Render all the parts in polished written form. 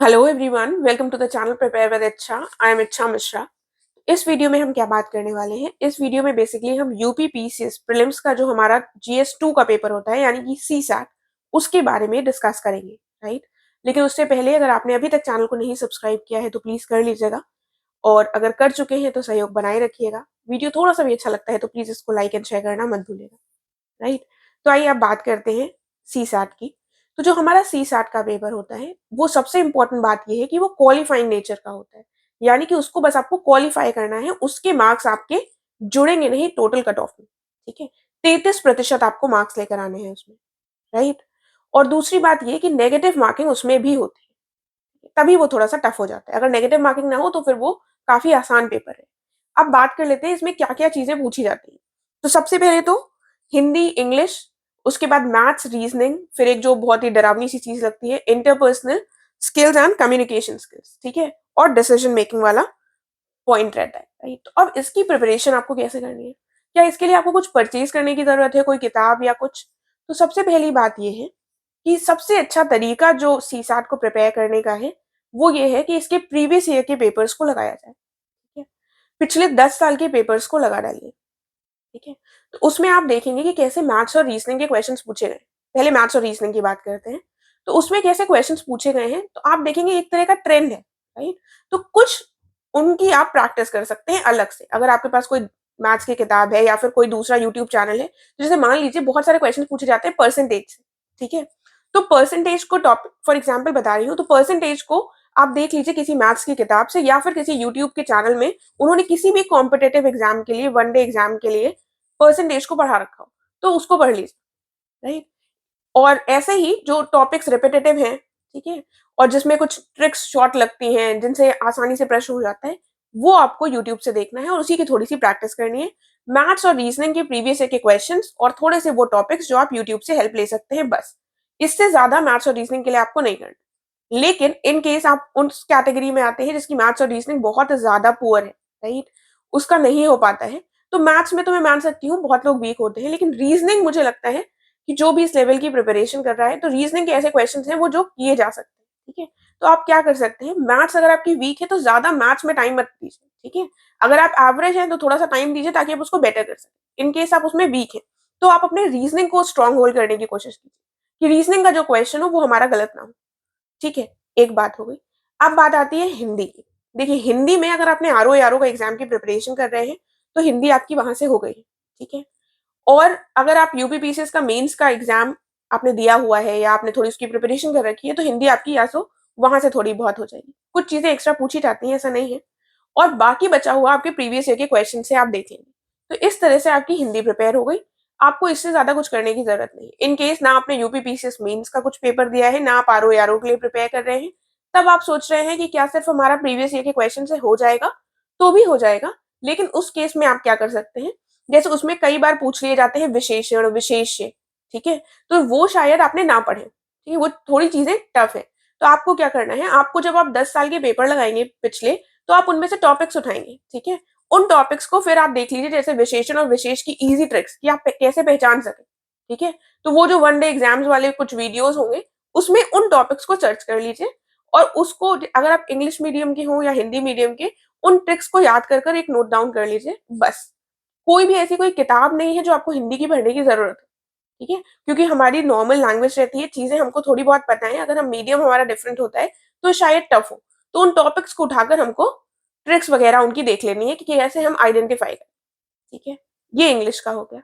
Hello everyone, welcome to the channel prepare with Ichha. I M इच्छा मिश्रा। इस video में हम क्या बात करने वाले हैं? इस वीडियो में बेसिकली हम यूपी पीसीएस प्रीलिम्स का जो हमारा जीएस 2 का पेपर होता है यानी कि सीसैट, उसके बारे में डिस्कस करेंगे, राइट। लेकिन उससे पहले अगर आपने अभी तक चैनल को नहीं सब्सक्राइब किया है तो प्लीज कर लीजिएगा, और अगर कर चुके हैं तो सहयोग बनाए रखिएगा। वीडियो थोड़ा सा भी अच्छा लगता है तो प्लीज इसको लाइक एंड शेयर करना मत भूलिएगा, राइट। तो आइए अब बात करते हैं सी सैट की। तो जो हमारा सी सैट का पेपर होता है वो सबसे इंपॉर्टेंट बात ये है कि वो क्वालिफाइंग नेचर का होता है, यानी कि उसको बस आपको क्वालिफाई करना है, उसके मार्क्स आपके जुड़ेंगे नहीं टोटल कट ऑफ में, ठीक है। 33% आपको मार्क्स लेकर आने हैं उसमें, राइट। और दूसरी बात ये कि नेगेटिव मार्किंग उसमें भी होती है, तभी वो थोड़ा सा टफ हो जाता है। अगर नेगेटिव मार्किंग ना हो तो फिर वो काफी आसान पेपर है। अब बात कर लेते हैं इसमें क्या क्या चीजें पूछी जाती हैं। तो सबसे पहले तो हिंदी, इंग्लिश, उसके बाद मैथ्स, रीजनिंग, फिर एक जो बहुत ही डरावनी सी चीज लगती है interpersonal skills and communication skills, ठीक है। और डिसीजन मेकिंग वाला पॉइंट रहता है, राइट। तो अब इसकी प्रिपरेशन आपको कैसे करनी है? क्या इसके लिए आपको कुछ परचेज करने की जरूरत है, कोई किताब या कुछ? तो सबसे पहली बात ये है कि सबसे अच्छा तरीका जो सीसैट को प्रिपेयर करने का है वो ये है कि इसके प्रीवियस ईयर के पेपर्स को लगाया जाए, ठीक है। पिछले 10 साल के पेपर्स को लगा डालिए, ठीक है। तो उसमें आप देखेंगे कि कैसे मैथ्स और रीजनिंग के क्वेश्चंस पूछे गए। पहले मैथ्स और रीजनिंग की बात करते हैं। तो उसमें कैसे क्वेश्चंस पूछे गए हैं तो आप देखेंगे एक तरह का ट्रेंड है, राइट। तो कुछ उनकी आप प्रैक्टिस कर सकते हैं अलग से। अगर आपके पास कोई मैथ्स की किताब है या फिर कोई दूसरा यूट्यूब चैनल है, तो जैसे मान लीजिए बहुत सारे क्वेश्चन पूछे जाते हैं परसेंटेज से, ठीक है। तो परसेंटेज को टॉपिक फॉर एग्जाम्पल बता रही हूँ, तो परसेंटेज को आप देख लीजिए किसी मैथ्स की किताब से या फिर किसी यूट्यूब के चैनल में उन्होंने किसी भी कॉम्पिटेटिव एग्जाम के लिए, वनडे एग्जाम के लिए परसेंटेज को पढ़ा रखा हो, तो उसको पढ़ लीजिए, राइट। और ऐसे ही जो टॉपिक्स रिपीटेटिव हैं, ठीक है, और जिसमें कुछ ट्रिक्स शॉर्ट लगती हैं जिनसे आसानी से प्रश्न हो जाता है, वो आपको यूट्यूब से देखना है और उसी की थोड़ी सी प्रैक्टिस करनी है। मैथ्स और रीजनिंग के प्रीवियस ईयर के क्वेश्चंस और थोड़े से वो टॉपिक्स जो आप यूट्यूब से हेल्प ले सकते हैं, बस। इससे ज्यादा मैथ्स और रीजनिंग के लिए आपको नहीं करना। लेकिन इन केस आप उस कैटेगरी में आते हैं जिसकी मैथ्स और रीजनिंग बहुत ज्यादा पुअर है, राइट, उसका नहीं हो पाता है, तो मैथ्स में तो मैं मान सकती हूँ बहुत लोग वीक होते हैं, लेकिन रीजनिंग मुझे लगता है कि जो भी इस लेवल की प्रिपरेशन कर रहा है तो रीजनिंग के ऐसे क्वेश्चंस हैं वो जो किए जा सकते हैं, ठीक है। तो आप क्या कर सकते हैं, मैथ्स अगर आपकी वीक है तो ज्यादा मैथ्स में टाइम मत दीजिए, ठीक है। अगर आप एवरेज हैं तो थोड़ा सा टाइम दीजिए ताकि आप उसको बेटर कर सकें। इन केस आप उसमें वीक है तो आप अपने रीजनिंग को स्ट्रांग होल्ड करने की कोशिश कीजिए कि रीजनिंग का जो क्वेश्चन हो वो हमारा गलत ना हो, ठीक है। एक बात हो गई। अब बात आती है हिंदी की। देखिए हिंदी में अगर आपने आरओ का एग्जाम की प्रिपरेशन कर रहे हैं तो हिंदी आपकी वहां से हो गई है, ठीक है। और अगर आप यूपीपीसीएस का मेंस का एग्जाम आपने दिया हुआ है या आपने थोड़ी उसकी प्रिपरेशन कर रखी है तो हिंदी आपकी या तो वहां से थोड़ी बहुत हो जाएगी। कुछ चीजें एक्स्ट्रा पूछी जाती हैं, ऐसा नहीं है। और बाकी बचा हुआ आपके प्रीवियस ईयर के क्वेश्चन से आप देख लेंगे। तो इस तरह से आपकी हिंदी प्रिपेयर हो गई। आपको इससे ज्यादा कुछ करने की जरूरत नहीं। इन केस ना आपने यूपीपीसीएस मेंस का कुछ पेपर दिया है ना आप आरओ के लिए प्रिपेयर कर रहे हैं, तब आप सोच रहे हैं कि क्या सिर्फ हमारा प्रीवियस ईयर के क्वेश्चन से हो जाएगा, तो भी हो जाएगा। लेकिन उस केस में आप क्या कर सकते हैं, जैसे उसमें कई बार पूछ लिए जाते हैं विशेषण, विशेष्य, ठीक है। तो वो शायद आपने ना पढ़े, ठीक है, वो थोड़ी चीजें टफ है। तो आपको क्या करना है, आपको जब आप 10 साल के पेपर लगाएंगे पिछले, तो आप उनमें से टॉपिक्स उठाएंगे, ठीक है। उन टॉपिक्स को फिर आप देख लीजिए, जैसे विशेषण और विशेष की इजी ट्रिक्स कि आप कैसे पहचान सके, ठीक है। तो वो जो वनडे एग्जाम्स वाले कुछ वीडियोस होंगे उसमें उन टॉपिक्स को सर्च कर लीजिए, और उसको अगर आप इंग्लिश मीडियम के हो या हिंदी मीडियम के, उन ट्रिक्स को याद कर एक नोट डाउन कर लीजिए, बस। कोई भी ऐसी कोई किताब नहीं है जो आपको हिंदी की पढ़ने की जरूरत है, ठीक है। क्योंकि हमारी नॉर्मल लैंग्वेज रहती है, चीजें हमको थोड़ी बहुत पता है। अगर हम मीडियम हमारा डिफरेंट होता है तो शायद टफ हो, तो उन टॉपिक्स को उठाकर हमको ट्रिक्स वगैरह उनकी देख लेनी है कि कैसे हम आइडेंटिफाई करें, ठीक है। ये इंग्लिश का हो गया,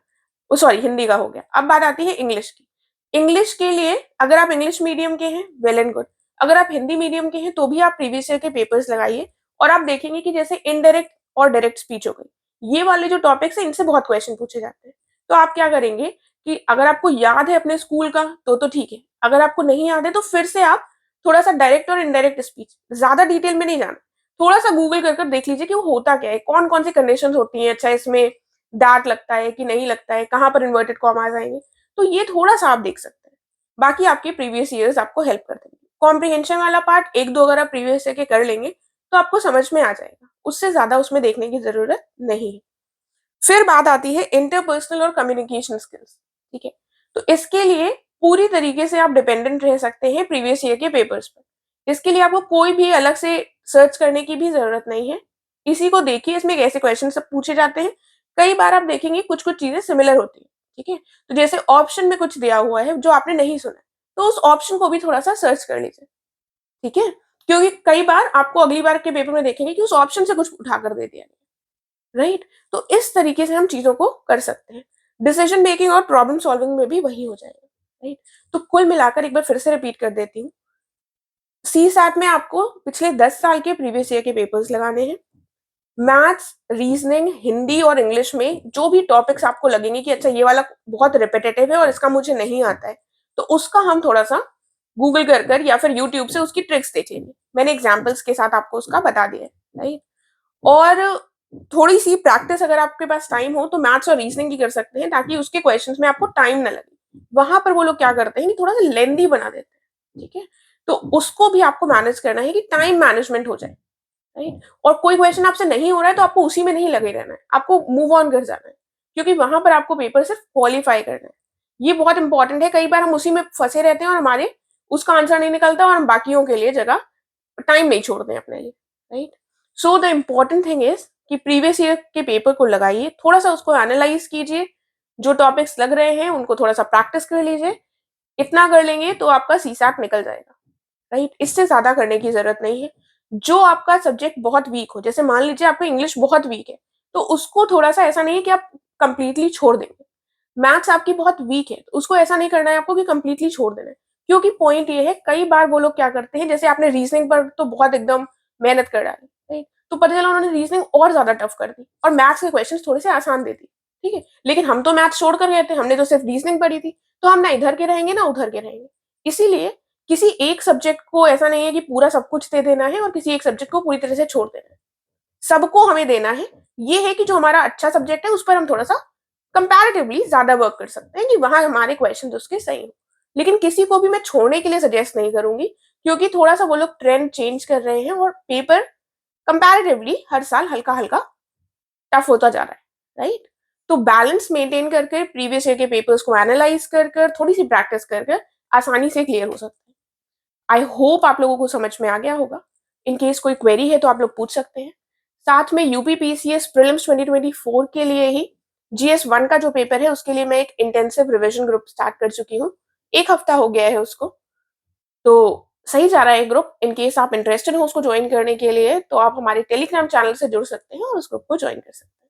वो सॉरी हिंदी का हो गया। अब बात आती है इंग्लिश की। इंग्लिश के लिए अगर आप इंग्लिश मीडियम के हैं, वेल एंड गुड। अगर आप हिंदी मीडियम के हैं तो भी आप प्रीवियस ईयर के पेपर्स लगाइए, और आप देखेंगे कि जैसे इनडायरेक्ट और डायरेक्ट स्पीच हो गई, ये वाले जो टॉपिक्स हैं इनसे बहुत क्वेश्चन पूछे जाते हैं। तो आप क्या करेंगे कि अगर आपको याद है अपने स्कूल का तो ठीक है, अगर आपको नहीं याद है तो फिर से आप थोड़ा सा डायरेक्ट और इनडायरेक्ट स्पीच, ज्यादा डिटेल में नहीं जाना, थोड़ा सा गूगल कर देख लीजिए कि वो होता क्या है, कौन कौन सी कंडीशन होती हैं, अच्छा इसमें डार्ट लगता है कि नहीं लगता है, कहाँ पर इन्वर्टेड कॉमास आएंगे। तो ये थोड़ा सा आप देख सकते हैं। बाकी आपके प्रीवियस ईयर्स आपको हेल्प कर देंगे। कॉम्प्रिहेंशन वाला पार्ट एक दो अगर आप प्रीवियस ईयर के कर लेंगे तो आपको समझ में आ जाएगा, उससे ज्यादा उसमें देखने की जरूरत नहीं है। फिर बात आती है इंटरपर्सनल और कम्युनिकेशन स्किल्स, ठीक है। तो इसके लिए पूरी तरीके से आप डिपेंडेंट रह सकते हैं प्रीवियस ईयर के पेपर्स पर। इसके लिए आपको कोई भी अलग से सर्च करने की भी ज़रूरत नहीं है। इसी को देखिए, इसमें ऐसे क्वेश्चन सब पूछे जाते हैं। कई बार आप देखेंगे कुछ-कुछ चीज़ें सिमिलर होती हैं, ठीक है? तो जैसे ऑप्शन में कुछ दिया हुआ है जो आपने नहीं सुना, तो उस ऑप्शन को भी थोड़ा-सा सर्च कर लीजिए, ठीक है? क्योंकि कई बार आपको अगली बार के पेपर में देखेंगे कि उस ऑप्शन से कुछ उठाकर दे दिया गया, राइट? तो इस तरीके से हम चीज़ों को कर सकते हैं। डिसीजन मेकिंग और प्रॉब्लम सॉल्विंग में भी वही हो जाएगा, राइट? तो कुल मिलाकर एक बार फिर से रिपीट कर देती हूँ। सीसैट में आपको पिछले 10 साल के प्रीवियस ईयर के पेपर्स लगाने हैं। मैथ्स, रीजनिंग, हिंदी और इंग्लिश में जो भी टॉपिक्स आपको लगेंगे कि अच्छा ये वाला बहुत रिपीटेटिव है और इसका मुझे नहीं आता है, तो उसका हम थोड़ा-सा गूगल कर या फिर यूट्यूब से उसकी ट्रिक्स देख लेंगे। मैंने एग्ज़ाम्पल्स के साथ आपको उसका बता दिया है, राइट? और थोड़ी-सी प्रैक्टिस अगर आपके पास टाइम हो तो मैथ्स और रीजनिंग की कर सकते हैं ताकि उसके क्वेश्चंस में आपको टाइम ना लगे। वहाँ पर वो लोग क्या करते हैं कि थोड़ा-सा लेंथी बना देते हैं, ठीक है? तो उसको भी आपको मैनेज करना है कि टाइम मैनेजमेंट हो जाए, राइट? और कोई क्वेश्चन आपसे नहीं हो रहा है तो आपको उसी में नहीं लगे रहना है, आपको मूव ऑन कर जाना है, क्योंकि वहाँ पर आपको पेपर सिर्फ क्वालीफाई करना है। ये बहुत इंपॉर्टेंट है, कई बार हम उसी में फँसे रहते हैं और हमारे उसका आंसर नहीं निकलता और हम बाकियों के लिए जगह टाइम नहीं छोड़ते हैं अपने लिए, right? So the important thing is कि प्रीवियस ईयर के पेपर को लगाइए, थोड़ा-सा उसको एनालाइज़ कीजिए, जो टॉपिक्स लग रहे हैं उनको थोड़ा-सा प्रैक्टिस कर लीजिए। इतना कर लेंगे तो आपका सीसैट निकल जाएगा, राइट? इससे ज़्यादा करने की ज़रूरत नहीं है। जो आपका सब्जेक्ट बहुत वीक हो, जैसे मान लीजिए आपका इंग्लिश बहुत वीक है, तो उसको थोड़ा-सा ऐसा नहीं है कि आप कंप्लीटली छोड़ देंगे। मैथ्स आपकी बहुत वीक है, तो उसको ऐसा नहीं करना है आपको कि कंप्लीटली छोड़ देना है। क्योंकि पॉइंट ये है, कई बार वो लोग क्या करते हैं, जैसे आपने रीज़निंग पर तो बहुत एकदम मेहनत कर डाली, राइट? तो पता चला उन्होंने रीज़निंग और ज़्यादा टफ कर दी और मैथ्स के क्वेश्चंस थोड़े-से आसान दे दी, ठीक है? लेकिन हम तो मैथ्स छोड़ कर गए थे, हमने तो सिर्फ रीज़निंग पढ़ी थी, तो हम ना इधर के रहेंगे, ना उधर के रहेंगे। इसीलिए किसी एक सब्जेक्ट को ऐसा नहीं है कि पूरा सब कुछ दे देना है और किसी एक सब्जेक्ट को पूरी तरह से छोड़ देना है। सबको हमें देना है। ये है कि जो हमारा अच्छा सब्जेक्ट है उस पर हम थोड़ा-सा कंपैरेटिवली ज़्यादा वर्क कर सकते हैं कि वहाँ हमारे क्वेश्चंस उसके सही हों। लेकिन किसी को भी मैं छोड़ने के लिए सजेस्ट नहीं करूँगी, क्योंकि थोड़ा-सा वो लोग ट्रेंड चेंज कर रहे हैं और पेपर कंपैरेटिवली हर साल हल्का-हल्का टफ होता जा रहा है, राइट? तो बैलेंस मेंटेन कर प्रीवियस ईयर के पेपर्स को एनालाइज़ कर थोड़ी-सी प्रैक्टिस कर आसानी से क्लियर हो सकते हैं। आई होप आप लोगों को समझ में आ गया होगा। इन केस कोई क्वेरी है तो आप लोग पूछ सकते हैं। साथ में यूपी पीसीएस प्रीलिम्स 2024 के लिए ही जीएस 1 का जो पेपर है उसके लिए मैं एक इंटेंसिव रिविजन ग्रुप स्टार्ट कर चुकी हूँ। 1 हफ्ता हो गया है उसको। तो सही जा रहा है ग्रुप। इन केस आप इंटरेस्टेड हो उसको जॉइन करने के लिए तो आप हमारे टेलीग्राम चैनल से जुड़ सकते हैं और उस ग्रुप को जॉइन कर सकते हैं।